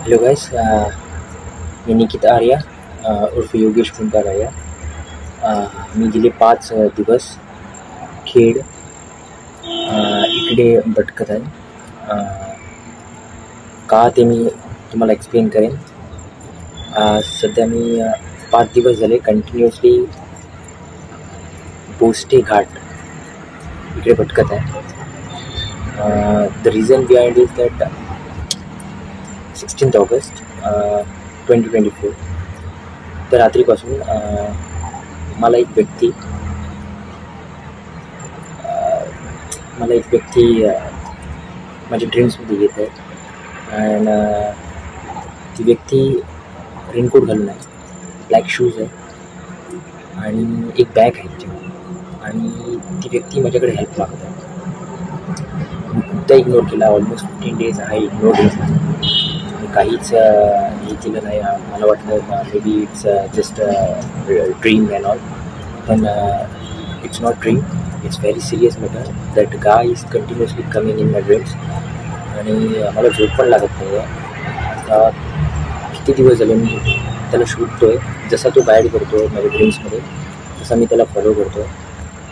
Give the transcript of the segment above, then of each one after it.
Hello guys, मी निकित आर्या उर्फ योगेश पिंपळ आर्या. मी गेले 5 दिवस खेड इकडे भटकत आहे. का ते मी तुम्हाला एक्सप्लेन करेन. सध्या मी 5 दिवस झाले कंटिन्युअसली बोस्टे घाट इकडे भटकत आहे. The reason behind is that 16 August 2024 तर रात्रीपासून मला एक व्यक्ती माझ्या ड्रीम्समध्ये येत आहे. अँड ती व्यक्ती रेनकोट घालून आहे, ब्लॅक शूज आहे आणि एक बॅग आहे त्याच्यामध्ये. आणि ती व्यक्ती माझ्याकडे हेल्प मागत आहे. मी खूपदा इग्नोर केला. ऑलमोस्ट 15 डेज आहे इग्नोर केला. काहीच हे केलं नाही. मला वाटलं maybe it's just dream and all, पण it's not dream. It's very serious matter. That guy is continuously coming in my dreams. आणि मला झोप पण लागत नाही आहे. आता किती दिवस झाले मी त्याला शोधतो आहे. जसा तो गाईड करतो आहे माझ्या ड्रीम्समध्ये तसा मी त्याला फॉलो करतो आहे.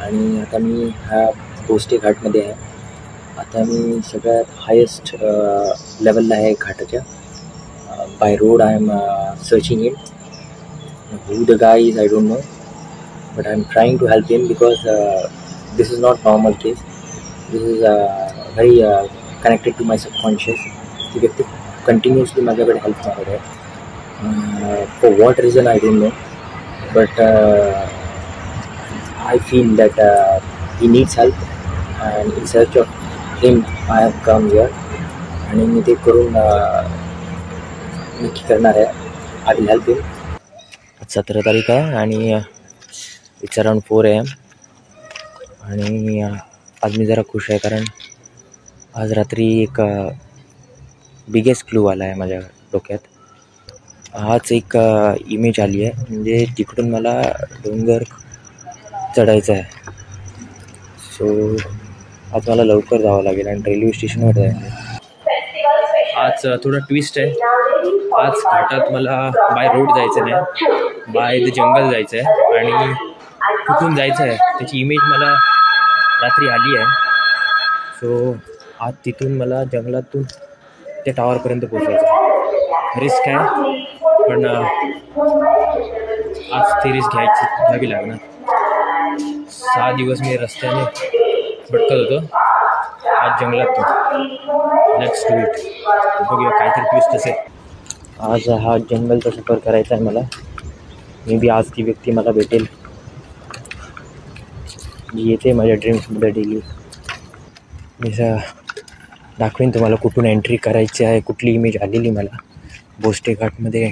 आणि आता मी ह्या बोस्टे घाटमध्ये आहे. आता मी सगळ्यात हायेस्ट लेवलला आहे घाटाच्या. By road I am searching it. Who the guy is I don't know, but I am trying to help him because this is not normal case. This is very connected to my subconscious. ती व्यक्ती continuously माझ्याकडे help मागत आहे. For what reason I don't know, but I feel that he needs help and in search of him I have come here. आणि मी ते करून नक्की करणार आहे. आय विल हेल्प हिम. 17 तारीख आहे आणि इट्स अराउंड 4 AM. आणि आज मी जरा खुश आहे कारण आज रात्री एक बिगेस्ट क्लू आला आहे माझ्या डोक्यात. आज एक इमेज आली आहे. म्हणजे तिकडून मला डोंगर चढायचं आहे. सो आज मला लवकर जावं लागेल आणि रेल्वे स्टेशनवर जायचं. आज थोडा ट्विस्ट आहे. आज घाटात मला बाय रोड जायचं नाही, बाय द जंगल जायचं आहे. आणि कुठून जायचं आहे त्याची इमेज मला रात्री आली आहे. सो आज तिथून मला जंगलातून त्या टावरपर्यंत पोचायचं आहे. रिस्क आहे पण आज ती रिस्क घ्यावी लागणार. 6 दिवस मी रस्त्याने भटकत होतो, आज जंगलातून. Let's do it. बघूया काहीतरी ट्विस्ट असेल. आज हा जंगलचा सफर करायचा आहे मला. मे बी आज ती व्यक्ती मला भेटेल जी येते माझ्या ड्रीम्समध्ये डेली. मी दाखवेन तुम्हाला कुठून एंट्री करायची आहे, कुठली इमेज आलेली मला बोस्टे घाटमध्ये.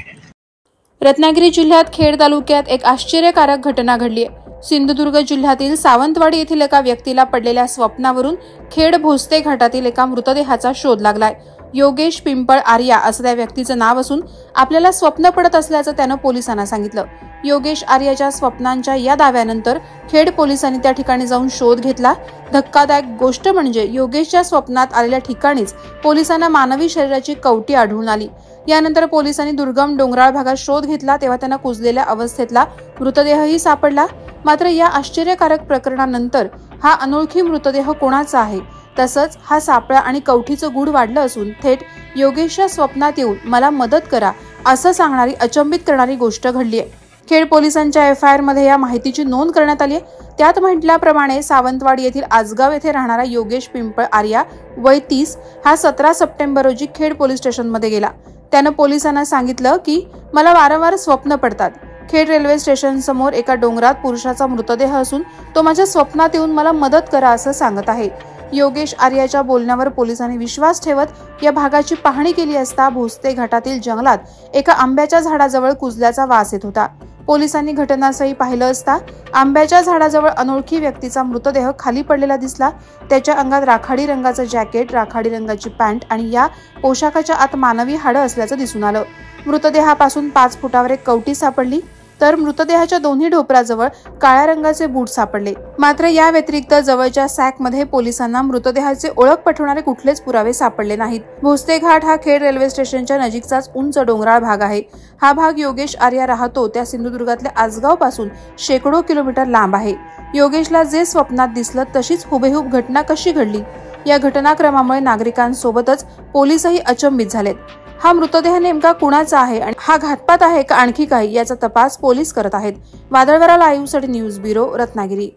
रत्नागिरी जिल्ह्यात खेड तालुक्यात एक आश्चर्यकारक घटना घडली आहे. सिंधुदुर्ग जिल्ह्यातील सावंतवाडी येथील एका व्यक्तीला पडलेल्या स्वप्नावरून खेड भोसते घाटातील एका मृतदेहाचा शोध लागलाय. योगेश पिंपळ आर्या असं त्या व्यक्तीचं नाव असून आपल्याला स्वप्न पडत असल्याचं त्यानं पोलिसांना सांगितलं. योगेश आर्याच्या स्वप्नांच्या या दाव्यानंतर खेड पोलिसांनी त्या ठिकाणी जाऊन शोध घेतला. धक्कादायक गोष्ट म्हणजे योगेशच्या स्वप्नात आलेल्या ठिकाणीच पोलिसांना मानवी शरीराची कवटी आढळून आली. यानंतर पोलिसांनी दुर्गम डोंगराळ भागात शोध घेतला तेव्हा त्यांना कुजलेल्या अवस्थेतला मृतदेहही सापडला. मात्र या आश्चर्यकारक प्रकरणानंतर हा अनोळखी मृतदेह कोणाचा आहे, तसंच हा सापळा आणि कवठीचं गूढ वाढलं असून थेट योगेशच्या स्वप्नात येऊन मला मदत करा असं सांगणारी अचंबित करणारी गोष्ट घडली आहे. खेड पोलिसांच्या FIR मध्ये या माहितीची नोंद करण्यात आली आहे. त्यात म्हटल्याप्रमाणे सावंतवाडी येथील आजगाव येथे राहणारा योगेश पिंपळ आर्या वय 30 हा 17 सप्टेंबर रोजी खेड पोलीस स्टेशनमध्ये गेला. त्यानं पोलिसांना सांगितलं की मला वारंवार स्वप्न पडतात. खेड रेल्वे स्टेशन समोर एका डोंगरात पुरुषाचा मृतदेह असून तो माझ्या स्वप्नात येऊन मला मदत करा असं सांगत आहे. योगेश आर्याच्या बोलण्यावर पोलिसांनी विश्वास ठेवत या भागाची पाहणी केली असता भोसते घाटातील जंगलात एका आंब्याच्या झाडाजवळ कुजल्याचा वास येत होता. पोलिसांनी घटनास्थळी पाहिलं असता आंब्याच्या झाडाजवळ अनोळखी व्यक्तीचा मृतदेह खाली पडलेला दिसला. त्याच्या अंगात राखाडी रंगाचं जॅकेट, राखाडी रंगाची पॅन्ट आणि या पोशाखाच्या आत मानवी हाडं असल्याचं दिसून आलं. मृतदेहापासून 5 फुटावर एक कवटी सापडली. तर मृतदेहाच्या दोन्ही ढोपराजवळ काळ्या रंगाचे बूट सापडले। मात्र या व्यतिरिक्त जवळच्या सॅकमध्ये पोलिसांना मृतदेहाचे ओळख पटवणारे कुठलेच पुरावे सापडले नाहीत। भोसते घाट हा खेड रेल्वे स्टेशनच्या नजीकचाच उंच डोंगराळ भाग आहे। हा भाग योगेश आर्या राहतो त्या सिंधुदुर्गातल्या आसगाव पासून शेकडो किलोमीटर लांब आहे। योगेशला जे स्वप्नात दिसलं तशीच हुबेहूब घटना कशी घडली, या घटनाक्रमामुळे नागरिकांसोबतच पोलीसही अचंबित झालेत। हा मृतदेह नेमका कुणाचा आहे आणि हा घातपात आहे का आणखी काही, याचा तपास पोलीस करत आहेत। वादळवारा लाईव्हसाठी न्यूज ब्युरो, रत्नागिरी।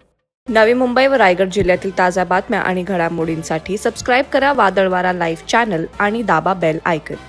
नवी मुंबई व रायगड जिल्ह्यातील ताज्या बातम्या आणि घडामोडींसाठी सबस्क्राईब करा वादळवारा लाईव्ह चॅनल आणि दाबा बेल आयकॉन।